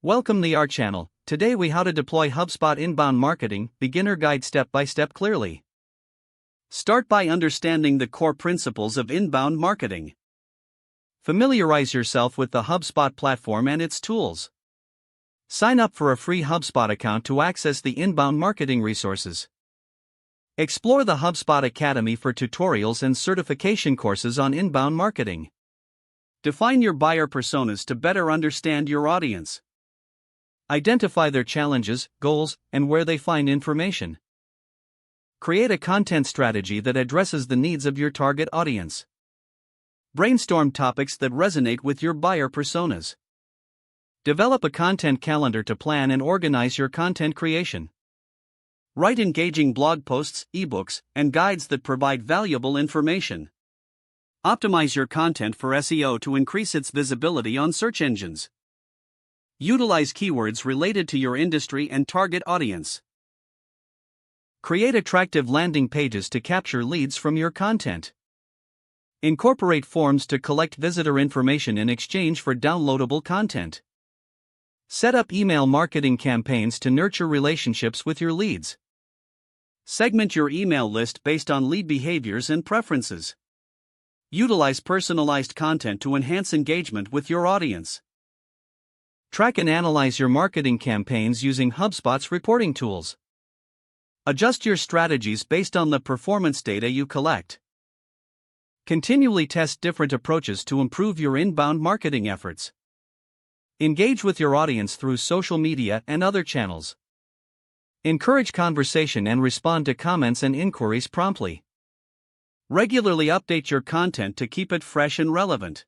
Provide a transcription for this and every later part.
Welcome to our channel. Today we how to deploy HubSpot inbound marketing beginner guide step by step clearly. Start by understanding the core principles of inbound marketing. Familiarize yourself with the HubSpot platform and its tools. Sign up for a free HubSpot account to access the inbound marketing resources. Explore the HubSpot Academy for tutorials and certification courses on inbound marketing. Define your buyer personas to better understand your audience. Identify their challenges, goals, and where they find information. Create a content strategy that addresses the needs of your target audience. Brainstorm topics that resonate with your buyer personas. Develop a content calendar to plan and organize your content creation. Write engaging blog posts, ebooks, and guides that provide valuable information. Optimize your content for SEO to increase its visibility on search engines. Utilize keywords related to your industry and target audience. Create attractive landing pages to capture leads from your content. Incorporate forms to collect visitor information in exchange for downloadable content. Set up email marketing campaigns to nurture relationships with your leads. Segment your email list based on lead behaviors and preferences. Utilize personalized content to enhance engagement with your audience. Track and analyze your marketing campaigns using HubSpot's reporting tools. Adjust your strategies based on the performance data you collect. Continually test different approaches to improve your inbound marketing efforts. Engage with your audience through social media and other channels. Encourage conversation and respond to comments and inquiries promptly. Regularly update your content to keep it fresh and relevant.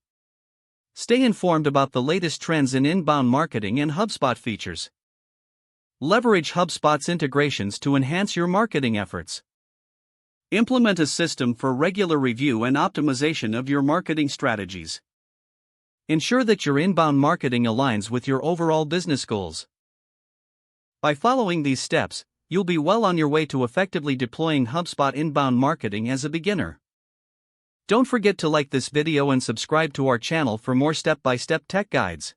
Stay informed about the latest trends in inbound marketing and HubSpot features. Leverage HubSpot's integrations to enhance your marketing efforts. Implement a system for regular review and optimization of your marketing strategies. Ensure that your inbound marketing aligns with your overall business goals. By following these steps, you'll be well on your way to effectively deploying HubSpot inbound marketing as a beginner. Don't forget to like this video and subscribe to our channel for more step-by-step tech guides.